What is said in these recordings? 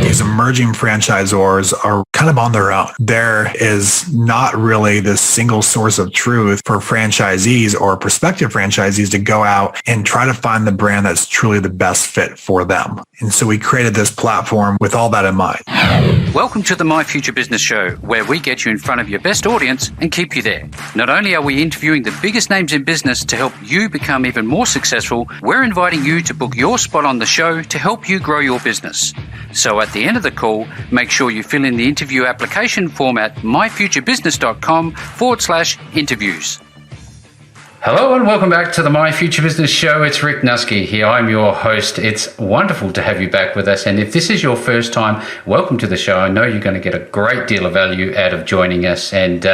these emerging franchisors are kind of on their own. There is not really this single source of truth for franchisees or prospective franchisees to go out and try to find the brand that's truly the best fit for them. And so we created this platform with all that in mind. Welcome to the My Future Business Show, where we get you in front of your best audience and keep you there. Not only are we interviewing the biggest names in business to help you become even more successful, we're inviting you to book your spot on the show to help you grow your business. So at the end of the call, make sure you fill in the interview application form at myfuturebusiness.com/interviews. Hello and welcome back to the My Future Business Show. It's Rick Nuske here. I'm your host. It's wonderful to have you back with us. And if this is your first time, welcome to the show. I know you're going to get a great deal of value out of joining us. And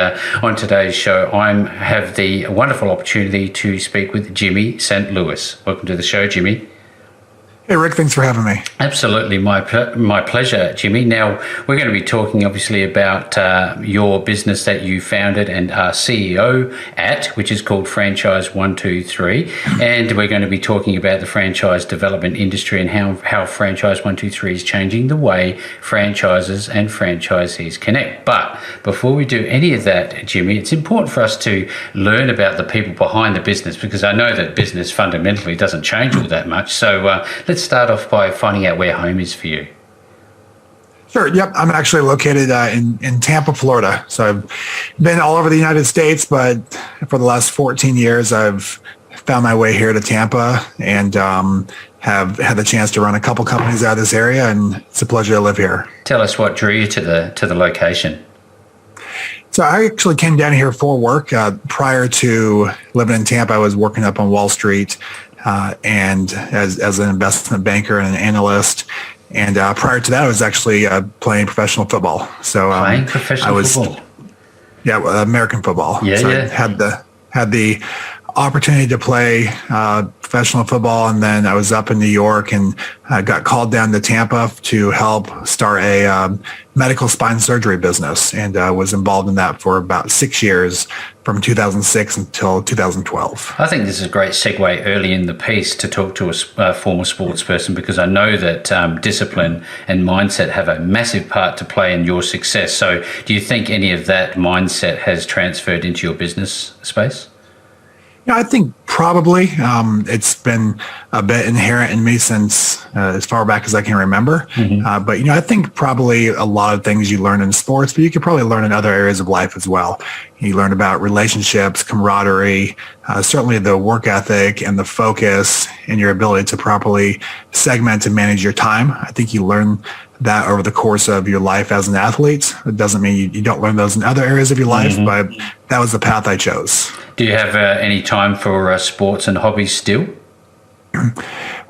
on today's show, I have the wonderful opportunity to speak with Jimmy St. Louis. Welcome to the show, Jimmy. Hey, Rick, thanks for having me. Absolutely. My pleasure, Jimmy. Now, we're going to be talking, obviously, about your business that you founded and are CEO at, which is called Franchise123. And we're going to be talking about the franchise development industry and how Franchise123 is changing the way franchises and franchisees connect. But before we do any of that, Jimmy, it's important for us to learn about the people behind the business, because I know that business fundamentally doesn't change all that much. So let's start off by finding out where home is for you. Sure. Yep. I'm actually located in Tampa, Florida. So I've been all over the United States, but for the last 14 years, I've found my way here to Tampa and have had the chance to run a couple companies out of this area, and it's a pleasure to live here. Tell us what drew you to the location. So I actually came down here for work. Prior to living in Tampa, I was working up on Wall Street and as an investment banker and an analyst. And prior to that, I was actually playing professional football. So playing professional football? Yeah, American football. Yeah, so yeah. I had the opportunity to play professional football, and then I was up in New York and got called down to Tampa to help start a medical spine surgery business, and was involved in that for about 6 years, from 2006 until 2012. I think this is a great segue early in the piece to talk to a former sports person, because I know that discipline and mindset have a massive part to play in your success. So do you think any of that mindset has transferred into your business space? Yeah, I think probably. It's been a bit inherent in me since as far back as I can remember. Mm-hmm. But, I think probably a lot of things you learn in sports, but you could probably learn in other areas of life as well. You learn about relationships, camaraderie, certainly the work ethic and the focus and your ability to properly segment and manage your time. I think you learn that over the course of your life as an athlete. It doesn't mean you don't learn those in other areas of your life, mm-hmm. but that was the path I chose. Do you have any time for sports and hobbies still?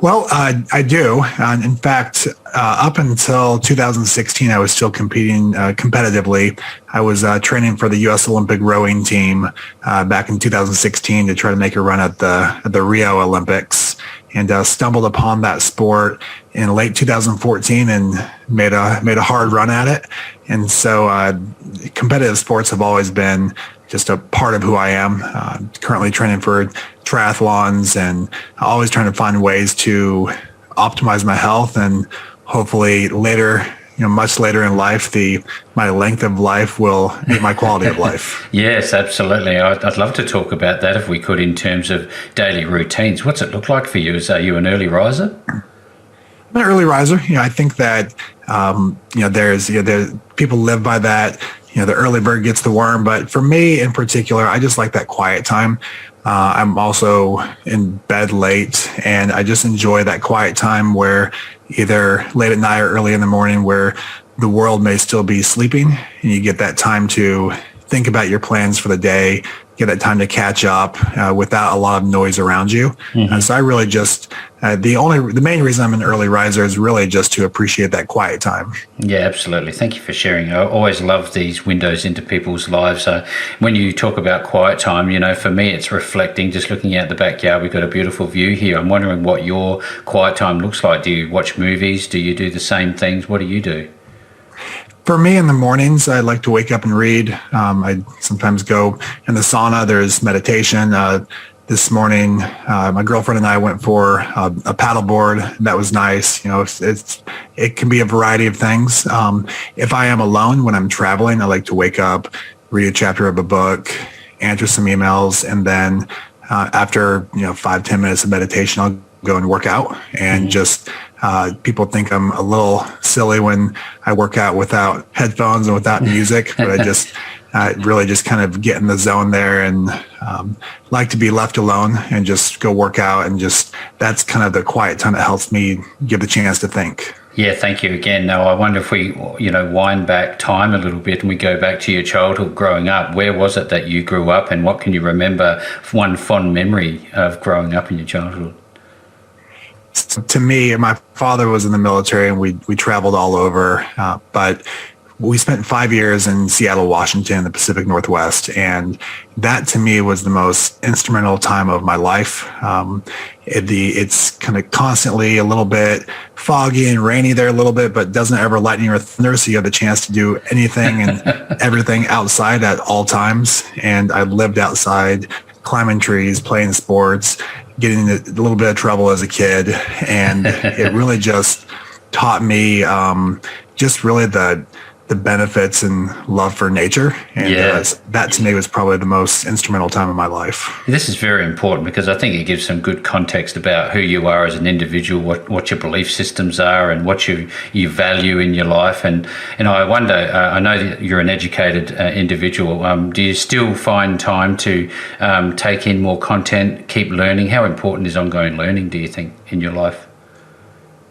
Well, I do. In fact, up until 2016, I was still competing competitively. I was training for the U.S. Olympic rowing team back in 2016 to try to make a run at the Rio Olympics, and stumbled upon that sport in late 2014 and made a hard run at it. And so competitive sports have always been just a part of who I am. Currently training for triathlons and always trying to find ways to optimize my health, and hopefully later, much later in life, my length of life will meet my quality of life. Yes, absolutely. I'd love to talk about that if we could, in terms of daily routines. What's it look like for you? Are you an early riser? I'm an early riser. I think that there's people live by that. The early bird gets the worm. But for me in particular, I just like that quiet time. I'm also in bed late, and I just enjoy that quiet time where either late at night or early in the morning, where the world may still be sleeping, and you get that time to think about your plans for the day, get that time to catch up without a lot of noise around you. Mm-hmm. So I really just, the main reason I'm an early riser is really just to appreciate that quiet time. Yeah, absolutely. Thank you for sharing. I always love these windows into people's lives. When you talk about quiet time, for me, it's reflecting, just looking out the backyard. We've got a beautiful view here. I'm wondering what your quiet time looks like. Do you watch movies? Do you do the same things? What do you do? For me, in the mornings, I like to wake up and read. I sometimes go in the sauna. There's meditation. this morning. My girlfriend and I went for a paddleboard. That was nice. It can be a variety of things. If I am alone when I'm traveling, I like to wake up, read a chapter of a book, answer some emails, and then after 5-10 minutes of meditation, I'll go and work out. And just people think I'm a little silly when I work out without headphones and without music, but I really just kind of get in the zone there and like to be left alone and just go work out. And just that's kind of the quiet time that helps me give the chance to think. Yeah, thank you again. Now, I wonder if we, wind back time a little bit and we go back to your childhood growing up. Where was it that you grew up, and what can you remember, one fond memory of growing up in your childhood? To me, my father was in the military and we traveled all over, but we spent 5 years in Seattle, Washington, the Pacific Northwest, and that to me was the most instrumental time of my life. It's kind of constantly a little bit foggy and rainy there a little bit, but doesn't ever lightning or thunder, so you have the chance to do anything and everything outside at all times. And I lived outside, climbing trees, playing sports, getting in a little bit of trouble as a kid, and it really just taught me just really the benefits and love for nature. And that to me was probably the most instrumental time of my life. This is very important because I think it gives some good context about who you are as an individual, what your belief systems are and what you value in your life. And I wonder, I know that you're an educated individual. Do you still find time to take in more content, keep learning? How important is ongoing learning, do you think, in your life?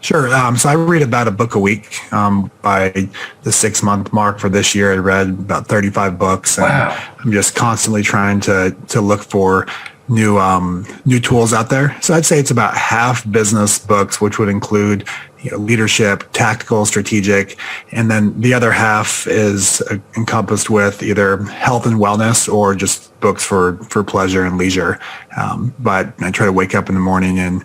Sure. So I read about a book a week. By the 6-month mark for this year, I read about 35 books. And wow. I'm just constantly trying to look for new tools out there. So I'd say it's about half business books, which would include leadership, tactical, strategic, and then the other half is encompassed with either health and wellness or just books for pleasure and leisure. But I try to wake up in the morning and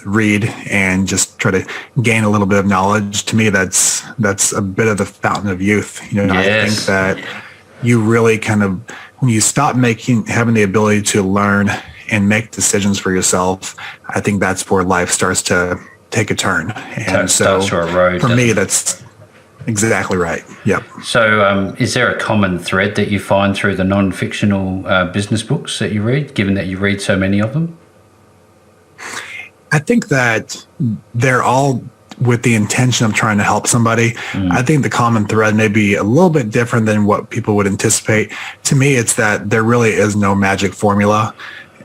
read and just try to gain a little bit of knowledge. To me, that's a bit of the fountain of youth. Yes. I think that you really kind of, when you stop having the ability to learn and make decisions for yourself, I think that's where life starts to take a turn. And so for me, that's exactly right. Yep. So is there a common thread that you find through the non-fictional business books that you read, given that you read so many of them? I think that they're all with the intention of trying to help somebody. I think the common thread may be a little bit different than what people would anticipate. To me, it's that there really is no magic formula.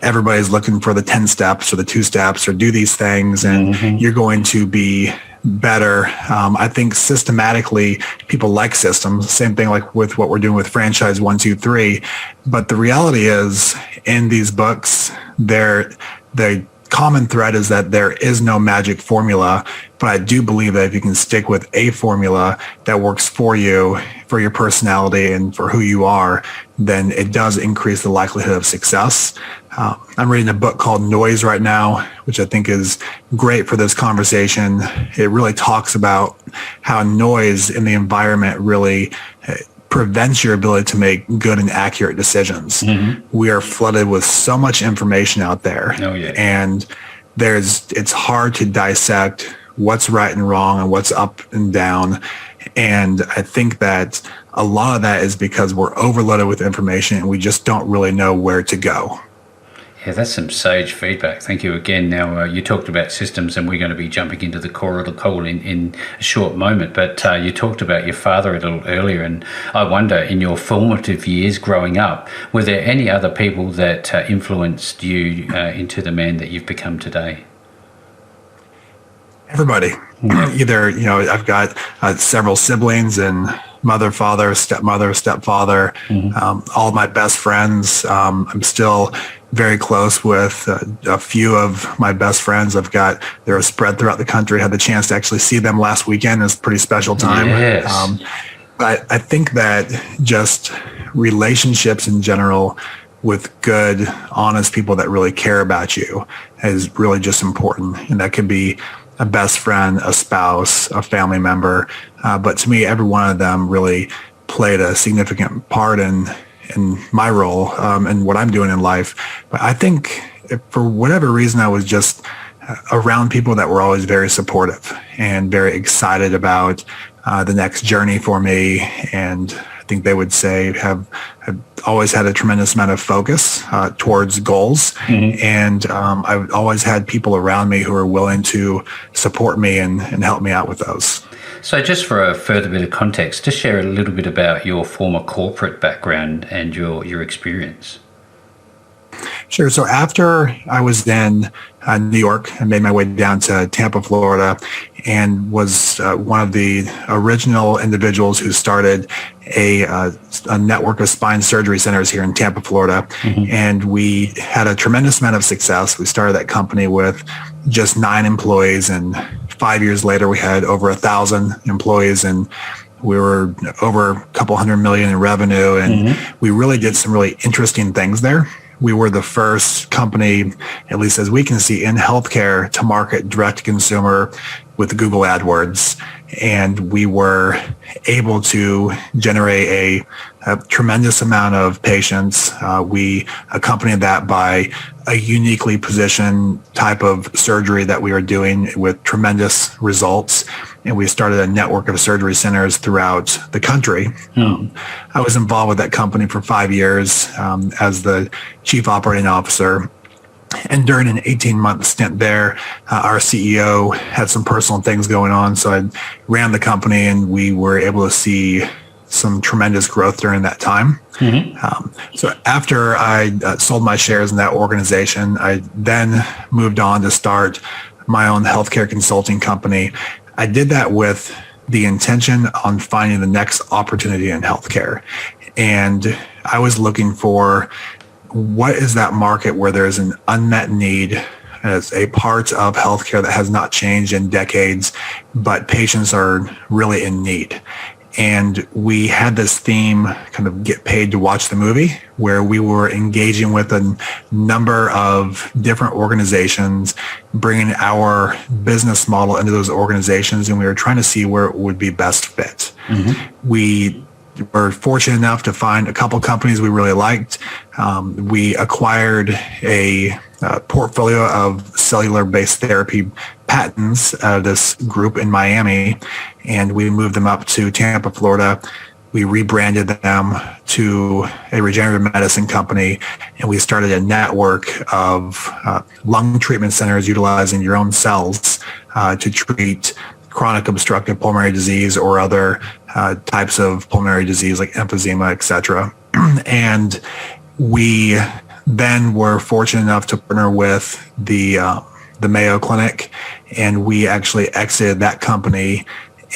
Everybody's looking for the 10 steps or the 2 steps or do these things and you're going to be better. I think systematically people like systems, same thing like with what we're doing with Franchise123. But the reality is in these books, the common thread is that there is no magic formula, but I do believe that if you can stick with a formula that works for you, for your personality and for who you are, then it does increase the likelihood of success. I'm reading a book called Noise right now, which I think is great for this conversation. It really talks about how noise in the environment really prevents your ability to make good and accurate decisions. We are flooded with so much information out there. And it's hard to dissect what's right and wrong and what's up and down. And I think that a lot of that is because we're overloaded with information and we just don't really know where to go. Yeah, that's some sage feedback. Thank you again. Now, you talked about systems, and we're going to be jumping into the core of the call in a short moment, but you talked about your father a little earlier, and I wonder, in your formative years growing up, were there any other people that influenced you into the man that you've become today? Everybody. Either, I've got several siblings and mother, father, stepfather, all of my best friends. I'm still very close with a few of my best friends. They're spread throughout the country. Had the chance to actually see them last weekend. It was a pretty special time. Yes. But I think that just relationships in general with good, honest people that really care about you is really just important. And that could be a best friend, a spouse, a family member. But to me, every one of them really played a significant part in my role and what I'm doing in life. But I think for whatever reason, I was just around people that were always very supportive and very excited about the next journey for me. And I think they would say have always had a tremendous amount of focus towards goals. And I've always had people around me who are willing to support me and help me out with those. So just for a further bit of context, just share a little bit about your former corporate background and your experience. Sure. So after I was in New York, I made my way down to Tampa, Florida, and was one of the original individuals who started a network of spine surgery centers here in Tampa, Florida. And we had a tremendous amount of success. We started that company with just 9 employees, and 5 years later, we had over 1,000 employees, and we were over a couple $100 million in revenue. And we really did some really interesting things there. We were the first company, at least as we can see, in healthcare to market direct to consumer with Google AdWords. And we were able to generate a tremendous amount of patients. We accompanied that by a uniquely positioned type of surgery that we are doing with tremendous results. And we started a network of surgery centers throughout the country. I was involved with that company for 5 years as the chief operating officer. And during an 18-month stint there, our CEO had some personal things going on. So I ran the company, and we were able to see some tremendous growth during that time. So after I sold my shares in that organization, I then moved on to start my own healthcare consulting company. I did that with the intention on finding the next opportunity in healthcare. And I was looking for what is that market where there's an unmet need as a part of healthcare that has not changed in decades, but patients are really in need. And we had this theme, kind of get paid to watch the movie, where we were engaging with a number of different organizations, bringing our business model into those organizations, and we were trying to see where it would be best fit. We were fortunate enough to find a couple companies we really liked. We acquired a portfolio of cellular-based therapy patents out of this group in Miami, and we moved them up to Tampa, Florida. We rebranded them to a regenerative medicine company, and we started a network of lung treatment centers utilizing your own cells to treat chronic obstructive pulmonary disease or other types of pulmonary disease like emphysema, et cetera. And we then were fortunate enough to partner with the Mayo Clinic, and we actually exited that company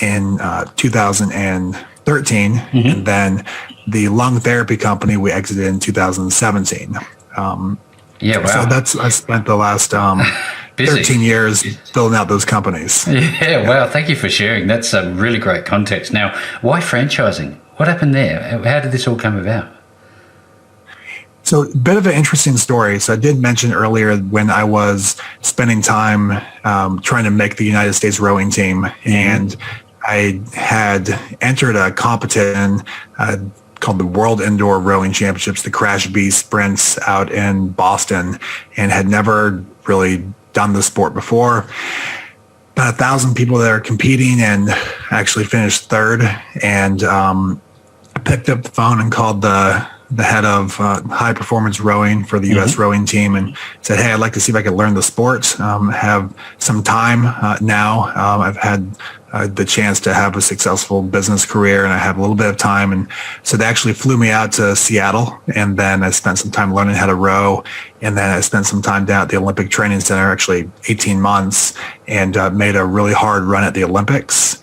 in 2013. And then the lung therapy company we exited in 2017. Wow. So I spent the last 13 years building out those companies. Yeah, wow. Thank you for sharing. That's a really great context. Now, why franchising? What happened there? How did this all come about? So a bit of an interesting story. So I did mention earlier when I was spending time trying to make the United States rowing team, and I had entered a competition called the World Indoor Rowing Championships, the Crash B Sprints out in Boston, and had never really done the sport before. About 1,000 people that are competing, and actually finished third. And I picked up the phone and called the head of high performance rowing for the U.S. rowing team and said, hey, I'd like to see if I could learn the sport, have some time now. I've had the chance to have a successful business career, and I have a little bit of time. And so they actually flew me out to Seattle, and then I spent some time learning how to row. And then I spent some time down at the Olympic Training Center, actually 18 months, and made a really hard run at the Olympics.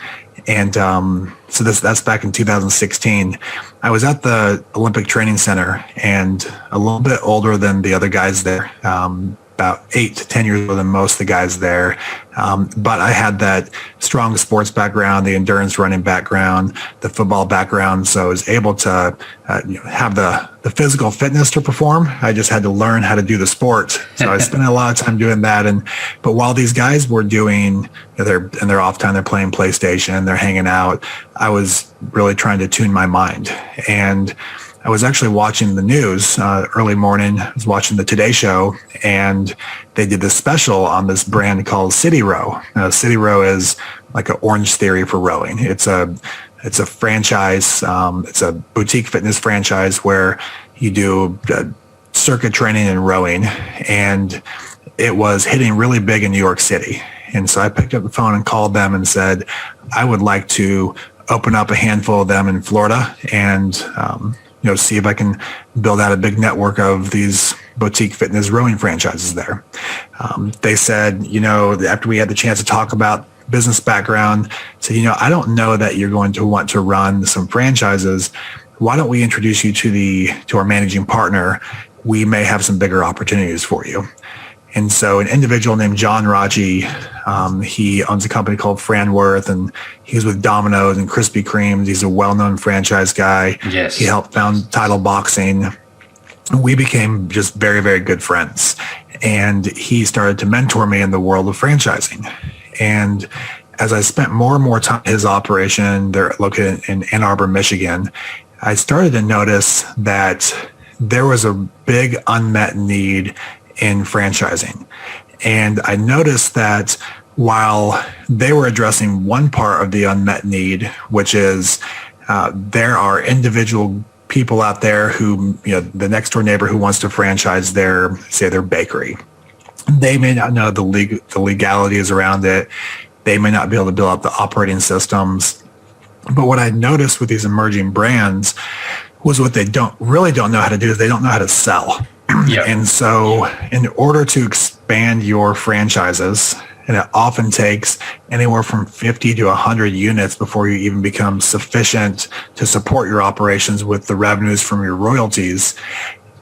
And so that's back in 2016. I was at the Olympic Training Center, and a little bit older than the other guys there, about 8 to 10 years older than most of the guys there. But I had that strong sports background, the endurance running background, the football background. So I was able to have the physical fitness to perform. I just had to learn how to do the sport. So I spent a lot of time doing that. But while these guys were doing their off time, they're playing PlayStation, they're hanging out, I was really trying to tune my mind. And I was actually watching the news early morning. I was watching the Today Show, and they did this special on this brand called City Row. City Row is like an Orange Theory for rowing. It's a franchise. It's a boutique fitness franchise where you do circuit training and rowing, and it was hitting really big in New York City. And so I picked up the phone and called them and said, I would like to open up a handful of them in Florida and, see if I can build out a big network of these boutique fitness rowing franchises there. They said, after we had the chance to talk about business background, said, I don't know that you're going to want to run some franchises. Why don't we introduce you to our managing partner? We may have some bigger opportunities for you. And so an individual named John Raji, he owns a company called Franworth, and he's with Domino's and Krispy Kreme's. He's a well-known franchise guy. Yes. He helped found Title Boxing. We became just very, very good friends. And he started to mentor me in the world of franchising. And as I spent more and more time in his operation, they're located in Ann Arbor, Michigan, I started to notice that there was a big unmet need in franchising. And I noticed that while they were addressing one part of the unmet need, which is there are individual people out there who, the next door neighbor who wants to franchise their bakery. They may not know the legalities around it. They may not be able to build up the operating systems. But what I noticed with these emerging brands was what they don't know how to do is they don't know how to sell. Yep. And so in order to expand your franchises, and it often takes anywhere from 50 to 100 units before you even become sufficient to support your operations with the revenues from your royalties,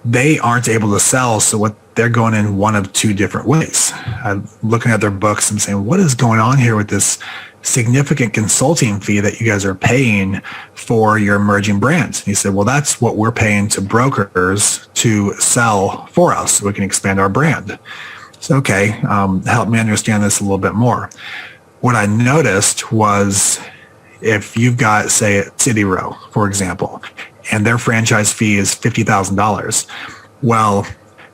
they aren't able to sell. So what they're going in one of two different ways. I'm looking at their books and saying, what is going on here with this significant consulting fee that you guys are paying for your emerging brands? And he said, well, that's what we're paying to brokers to sell for us so we can expand our brand. So, okay, help me understand this a little bit more. What I noticed was if you've got, say, City Row, for example, and their franchise fee is $50,000, well,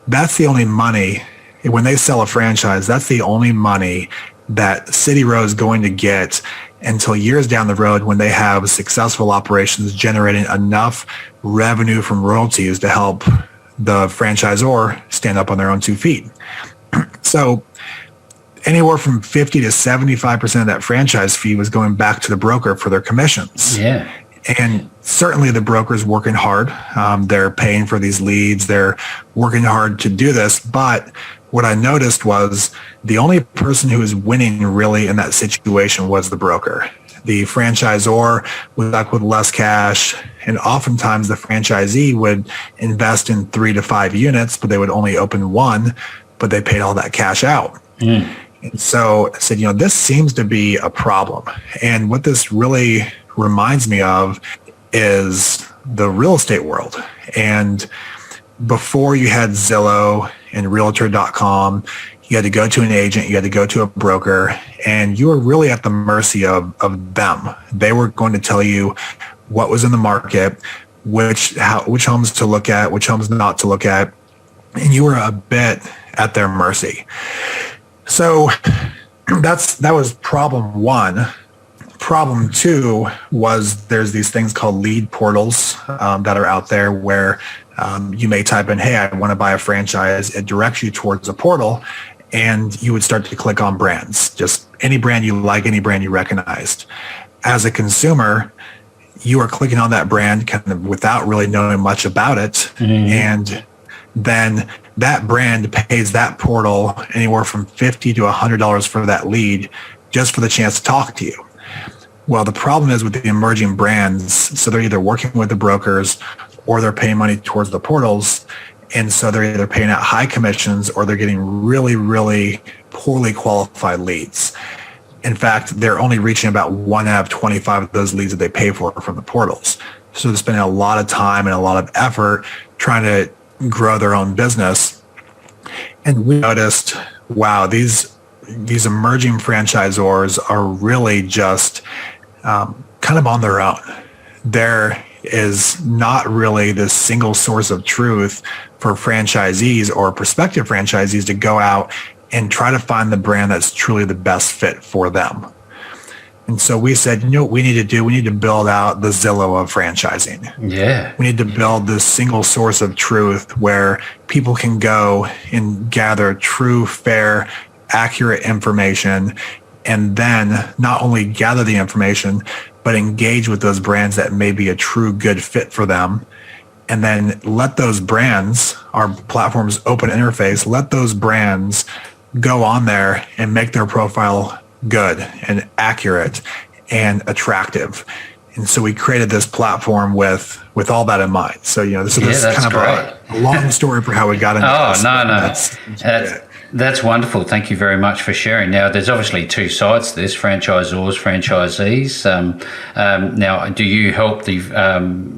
that's the only money, when they sell a franchise, that's the only money that City Row is going to get until years down the road when they have successful operations generating enough revenue from royalties to help the franchisor stand up on their own 2 feet. So anywhere from 50 to 75% of that franchise fee was going back to the broker for their commissions. Yeah. And certainly the broker's working hard. They're paying for these leads. They're working hard to do this. But what I noticed was the only person who was winning really in that situation was the broker. The franchisor was stuck with less cash, and oftentimes the franchisee would invest in 3 to 5 units, but they would only open one, but they paid all that cash out. Mm. And so I said, this seems to be a problem. And what this really reminds me of is the real estate world. And before you had Zillow and Realtor.com, you had to go to an agent, you had to go to a broker, and you were really at the mercy of them. They were going to tell you what was in the market, which homes to look at, which homes not to look at, and you were a bit at their mercy. So that was problem one. Problem two was there's these things called lead portals that are out there where you may type in, hey, I want to buy a franchise. It directs you towards a portal, and you would start to click on brands, just any brand you like, any brand you recognized. As a consumer, you are clicking on that brand kind of without really knowing much about it. Mm-hmm. And then that brand pays that portal anywhere from $50 to $100 for that lead just for the chance to talk to you. Well, the problem is with the emerging brands, so they're either working with the brokers or they're paying money towards the portals. And so they're either paying out high commissions or they're getting really, really poorly qualified leads. In fact, they're only reaching about 1 out of 25 of those leads that they pay for from the portals. So they're spending a lot of time and a lot of effort trying to grow their own business. And we noticed, wow, these emerging franchisors are really just kind of on their own. They're is not really the single source of truth for franchisees or prospective franchisees to go out and try to find the brand that's truly the best fit for them. And so we said, what we need to do? We need to build out the Zillow of franchising. Yeah. We need to build this single source of truth where people can go and gather true, fair, accurate information, and then not only gather the information, but engage with those brands that may be a true good fit for them. And then let those brands, our platform's open interface, let those brands go on there and make their profile good and accurate and attractive. And so we created this platform with all that in mind. So, this is kind of a long story for how we got into this. No. That's wonderful. Thank you very much for sharing. Now, there's obviously two sides to this, franchisors, franchisees. Now, do you help the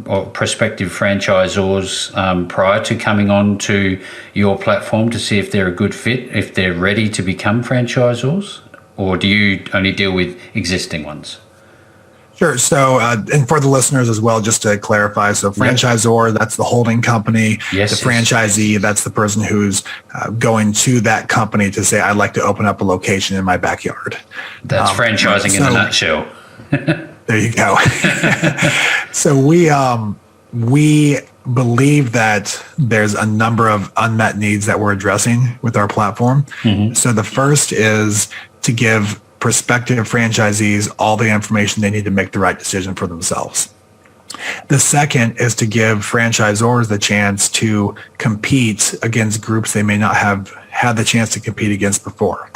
or prospective franchisors prior to coming on to your platform to see if they're a good fit, if they're ready to become franchisors? Or do you only deal with existing ones? Sure. So, and for the listeners as well, just to clarify, so franchisor, that's the holding company. Yes. The franchisee, that's the person who's going to that company to say, I'd like to open up a location in my backyard. That's franchising in a nutshell. There you go. So we believe that there's a number of unmet needs that we're addressing with our platform. Mm-hmm. So the first is to give prospective franchisees all the information they need to make the right decision for themselves. The second is to give franchisors the chance to compete against groups they may not have had the chance to compete against before.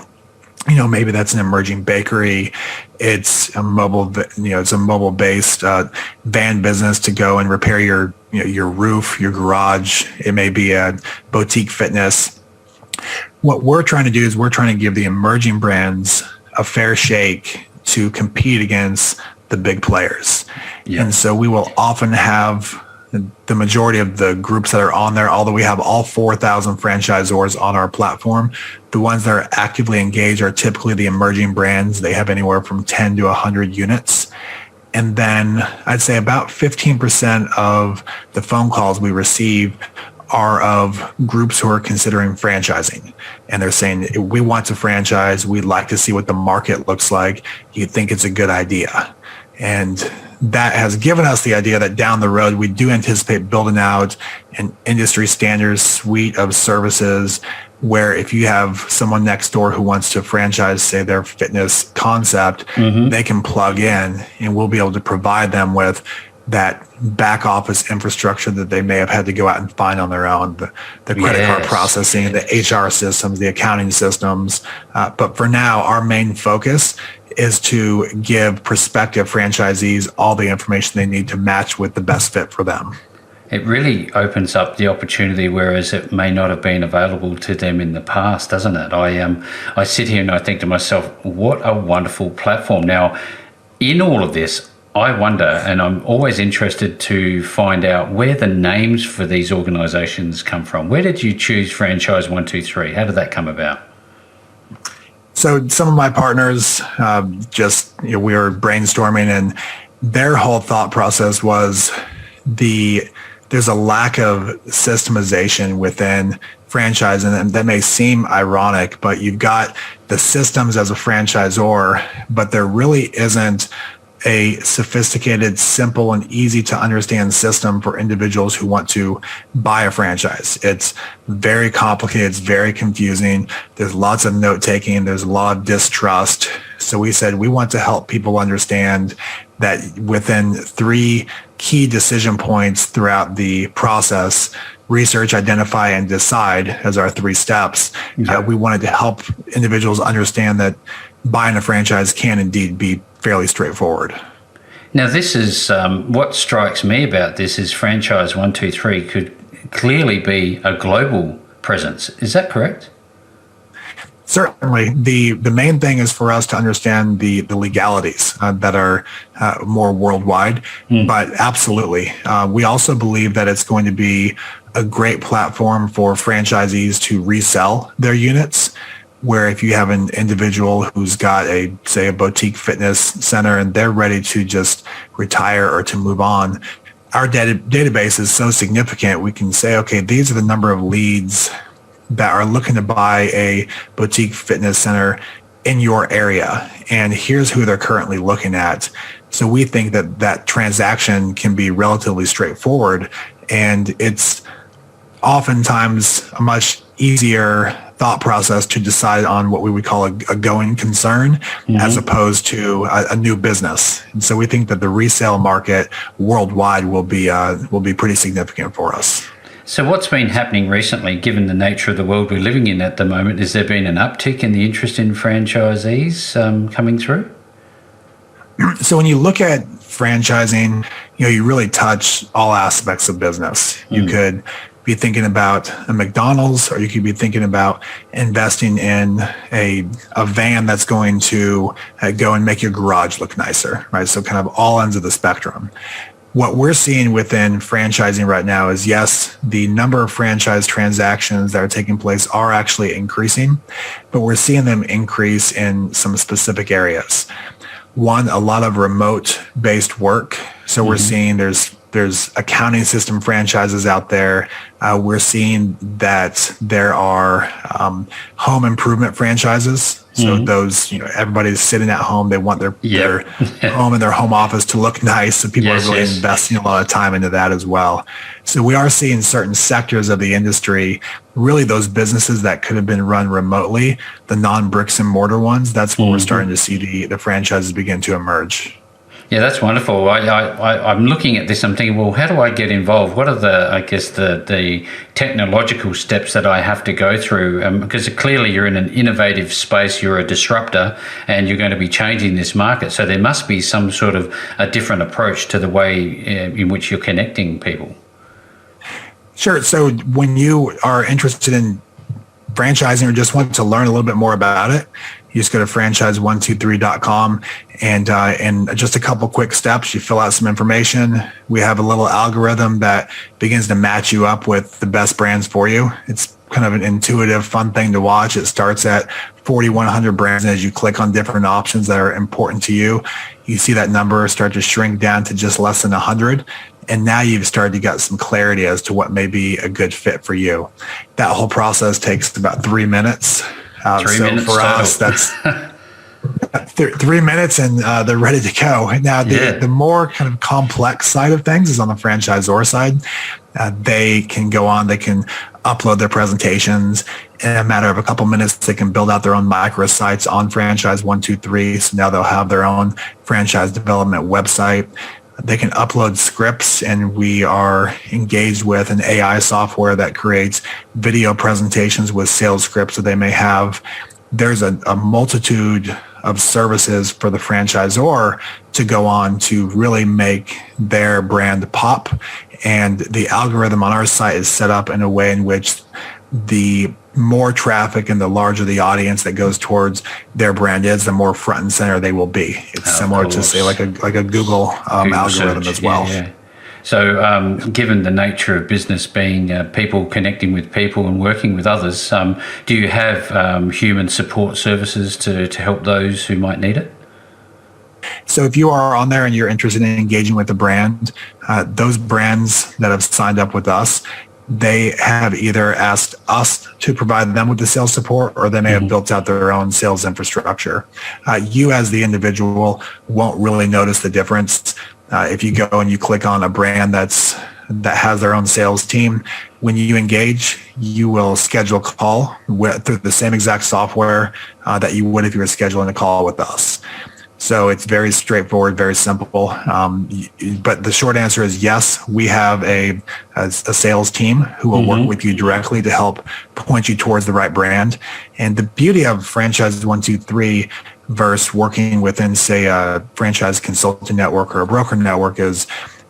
Maybe that's an emerging bakery. It's a mobile-based van business to go and repair your roof, your garage. It may be a boutique fitness. What we're trying to do is we're trying to give the emerging brands a fair shake to compete against the big players. Yeah. And so we will often have the majority of the groups that are on there, although we have all 4,000 franchisors on our platform, the ones that are actively engaged are typically the emerging brands. They have anywhere from 10 to 100 units. And then I'd say about 15% of the phone calls we receive are of groups who are considering franchising. And they're saying, we want to franchise. We'd like to see what the market looks like. You think it's a good idea. And that has given us the idea that down the road, we do anticipate building out an industry standard suite of services where if you have someone next door who wants to franchise, say, their fitness concept, they can plug in and we'll be able to provide them with that back office infrastructure that they may have had to go out and find on their own, the credit card processing, the HR systems, the accounting systems. But for now, our main focus is to give prospective franchisees all the information they need to match with the best fit for them. It really opens up the opportunity, whereas it may not have been available to them in the past, doesn't it? I sit here and I think to myself, what a wonderful platform. Now, in all of this, I wonder, and I'm always interested to find out where the names for these organizations come from. Where did you choose Franchise123? How did that come about? So some of my partners, we were brainstorming, and their whole thought process was there's a lack of systemization within franchising, and that may seem ironic, but you've got the systems as a franchisor, but there really isn't a sophisticated, simple, and easy to understand system for individuals who want to buy a franchise. It's very complicated. It's very confusing. There's lots of note taking. There's a lot of distrust. So we said we want to help people understand that within 3 key decision points throughout the process, research, identify, and decide as our 3 steps, we wanted to help individuals understand that buying a franchise can indeed be fairly straightforward. Now, this is what strikes me about this is Franchise123 could clearly be a global presence. Is that correct? Certainly. The main thing is for us to understand the legalities that are more worldwide, but absolutely. We also believe that it's going to be a great platform for franchisees to resell their units, where if you have an individual who's got a boutique fitness center and they're ready to just retire or to move on, our database is so significant, we can say, okay, these are the number of leads that are looking to buy a boutique fitness center in your area. And here's who they're currently looking at. So we think that that transaction can be relatively straightforward. And it's oftentimes a much easier thought process to decide on what we would call a going concern as opposed to a new business. And so we think that the resale market worldwide will be pretty significant for us. So what's been happening recently, given the nature of the world we're living in at the moment? Has there been an uptick in the interest in franchisees coming through? So when you look at franchising, you really touch all aspects of business. You could be thinking about a McDonald's, or you could be thinking about investing in a van that's going to go and make your garage look nicer, right? So kind of all ends of the spectrum. What we're seeing within franchising right now is, yes, the number of franchise transactions that are taking place are actually increasing, but we're seeing them increase in some specific areas. One, a lot of remote-based work. So we're seeing there's accounting system franchises out there. We're seeing that there are home improvement franchises. So those, everybody's sitting at home. They want their home and their home office to look nice. So people are really investing a lot of time into that as well. So we are seeing certain sectors of the industry, really those businesses that could have been run remotely, the non-bricks and mortar ones, that's when we're starting to see the franchises begin to emerge. Yeah, that's wonderful. I'm looking at this. I'm thinking, well, how do I get involved? What are the technological steps that I have to go through? Because clearly you're in an innovative space, you're a disruptor, and you're going to be changing this market. So there must be some sort of a different approach to the way in which you're connecting people. Sure. So when you are interested in franchising or just want to learn a little bit more about it, you just go to franchise123.com and just a couple quick steps. You fill out some information. We have a little algorithm that begins to match you up with the best brands for you. It's kind of an intuitive, fun thing to watch. It starts at 4,100 brands, and as you click on different options that are important to you, you see that number start to shrink down to just less than 100. And now you've started to get some clarity as to what may be a good fit for you. That whole process takes about 3 minutes. 3 minutes for us, that's 3 minutes, and they're ready to go. Now, the more kind of complex side of things is on the franchisor side. They can go on, they can upload their presentations. In a matter of a couple minutes, they can build out their own microsites on Franchise123. So now they'll have their own franchise development website. They can upload scripts, and we are engaged with an AI software that creates video presentations with sales scripts that they may have. There's a multitude of services for the franchisor to go on to really make their brand pop. And the algorithm on our site is set up in a way in which the more traffic and the larger the audience that goes towards their brand is, the more front and center they will be. It's similar to, say, like a Google algorithm search as well. Yeah. So given the nature of business being people connecting with people and working with others, do you have human support services to help those who might need it? So if you are on there and you're interested in engaging with the brand, those brands that have signed up with us, they have either asked us to provide them with the sales support, or they may have built out their own sales infrastructure. You as the individual won't really notice the difference. If you go and you click on a brand that has their own sales team, when you engage, you will schedule a call through the same exact software that you would if you were scheduling a call with us. So it's very straightforward, very simple. But the short answer is yes, we have a sales team who will work with you directly to help point you towards the right brand. And the beauty of Franchise123 versus working within, say, a franchise consulting network or a broker network is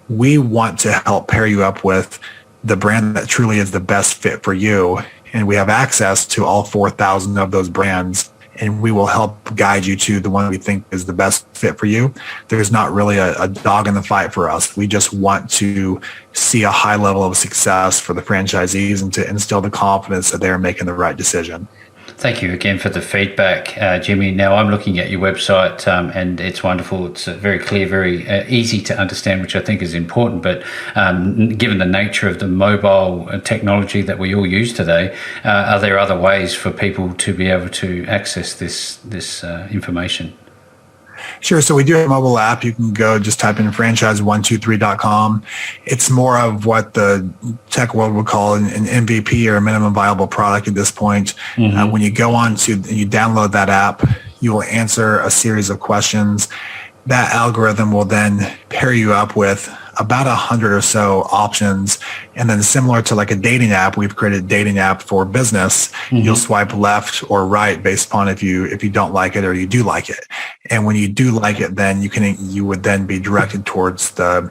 we want to help pair you up with the brand that truly is the best fit for you. And we have access to all 4,000 of those brands, and we will help guide you to the one we think is the best fit for you. There's not really a dog in the fight for us. We just want to see a high level of success for the franchisees and to instill the confidence that they're making the right decision. Thank you again for the feedback, Jimmy. Now, I'm looking at your website and it's wonderful. It's very clear, very easy to understand, which I think is important. But given the nature of the mobile technology that we all use today, are there other ways for people to be able to access this information? Sure. So we do have a mobile app. You can go just type in franchise123.com. It's more of what the tech world would call an MVP or a minimum viable product at this point. When you go on to, you download that app, you will answer a series of questions. That algorithm will then pair you up with about 100 or so options. And then similar to like a dating app, we've created a dating app for business. You'll swipe left or right based upon if you don't like it or you do like it. And when you do like it, then you would then be directed towards the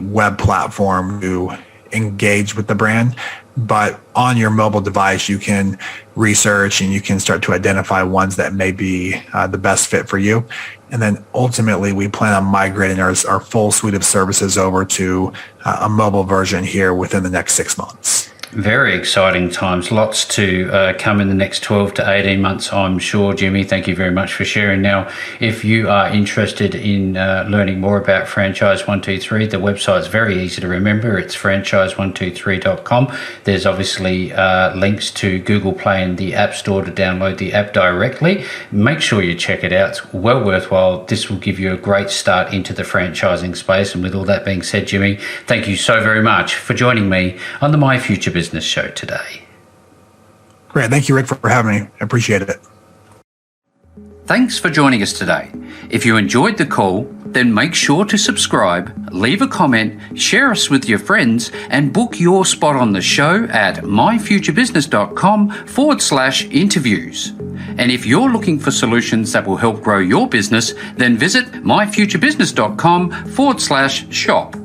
web platform to engage with the brand. But on your mobile device, you can research and you can start to identify ones that may be the best fit for you. And then ultimately, we plan on migrating our full suite of services over to a mobile version here within the next 6 months. Very exciting times. Lots to come in the next 12 to 18 months, I'm sure, Jimmy. Thank you very much for sharing. Now, if you are interested in learning more about Franchise123, the website is very easy to remember. It's franchise123.com. There's obviously links to Google Play and the App Store to download the app directly. Make sure you check it out. It's well worthwhile. This will give you a great start into the franchising space. And with all that being said, Jimmy, thank you so very much for joining me on the My Future Business Show today. Great. Thank you, Rick, for having me. I appreciate it. Thanks for joining us today. If you enjoyed the call, then make sure to subscribe, leave a comment, share us with your friends, and book your spot on the show at myfuturebusiness.com/interviews. And if you're looking for solutions that will help grow your business, then visit myfuturebusiness.com/shop.